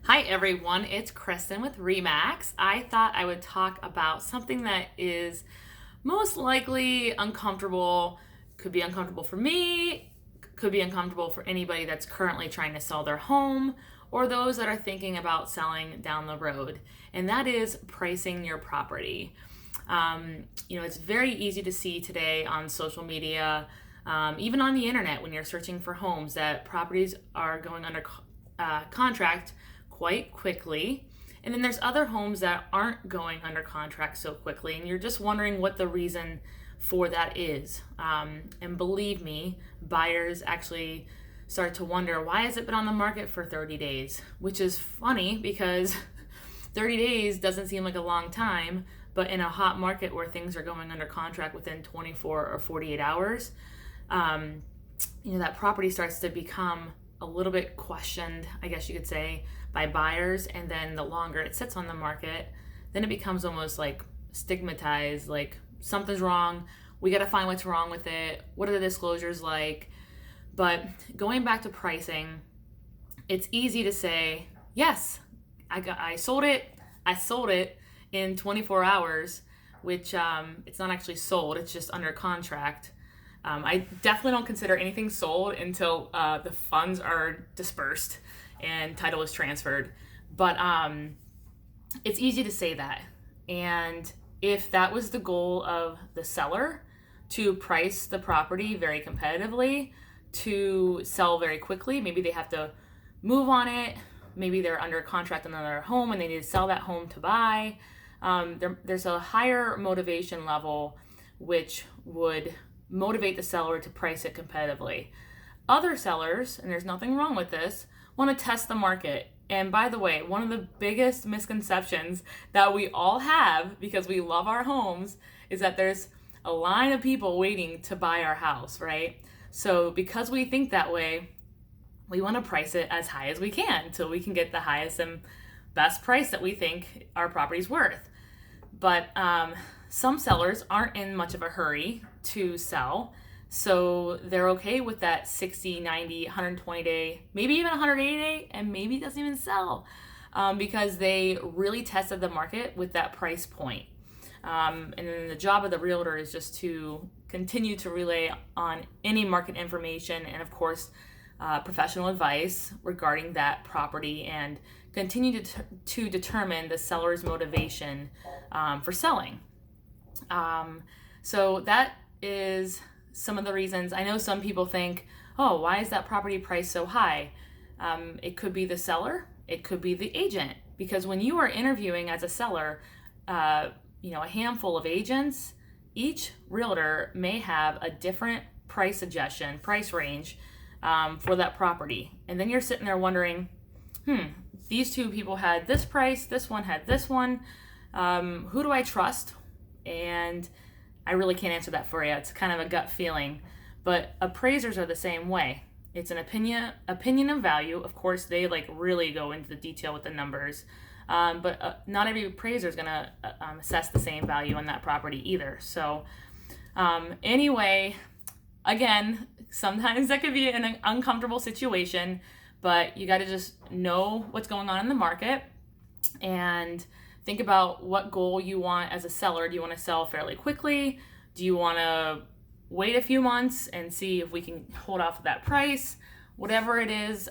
Hi everyone, it's Kristin with Remax. I thought I would talk about something that is most likely uncomfortable, could be uncomfortable for me, could be uncomfortable for anybody that's currently trying to sell their home or those that are thinking about selling down the road, and that is pricing your property. It's very easy to see today on social media, even on the internet when you're searching for homes, that properties are going under contract quite quickly. And then there's other homes that aren't going under contract so quickly, and you're just wondering what the reason for that is. And believe me, buyers actually start to wonder, why has it been on the market for 30 days? Which is funny because 30 days doesn't seem like a long time, but in a hot market where things are going under contract within 24 or 48 hours, that property starts to become a little bit questioned, I guess you could say, by buyers. And then the longer it sits on the market, then it becomes almost like stigmatized, like something's wrong, we got to find what's wrong with it, what are the disclosures like. But going back to pricing, it's easy to say, yes, I sold it in 24 hours, which it's not actually sold, it's just under contract. I definitely don't consider anything sold until the funds are dispersed and title is transferred. But it's easy to say that. And if that was the goal of the seller, to price the property very competitively, to sell very quickly, maybe they have to move on it, maybe they're under contract on another home and they need to sell that home to buy, there's a higher motivation level which would motivate the seller to price it competitively. Other sellers, and there's nothing wrong with this, want to test the market. And by the way, one of the biggest misconceptions that we all have because we love our homes is that there's a line of people waiting to buy our house, right? So because we think that way, we want to price it as high as we can until we can get the highest and best price that we think our property's worth. But some sellers aren't in much of a hurry to sell, so they're okay with that 60, 90, 120 day, maybe even 180 day, and maybe it doesn't even sell because they really tested the market with that price point. And then the job of the realtor is just to continue to relay on any market information and, of course, professional advice regarding that property and continue to determine the seller's motivation for selling. So that is some of the reasons. I know some people think, oh, why is that property price so high? It could be the seller, it could be the agent, because when you are interviewing as a seller, a handful of agents, each realtor may have a different price suggestion, price range for that property. And then you're sitting there wondering, these two people had this price, this one had this one. Who do I trust? And I really can't answer that for you. It's kind of a gut feeling. But appraisers are the same way. It's an opinion and value. Of course, they really go into the detail with the numbers. But not every appraiser is going to assess the same value on that property either. So anyway, again, sometimes that could be an uncomfortable situation, but you got to just know what's going on in the market and think about what goal you want as a seller. Do you want to sell fairly quickly? Do you want to wait a few months and see if we can hold off that price? Whatever it is,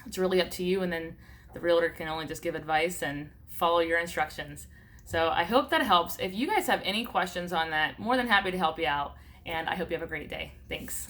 it's really up to you. And then the realtor can only just give advice and follow your instructions. So I hope that helps. If you guys have any questions on that, more than happy to help you out. And I hope you have a great day. Thanks.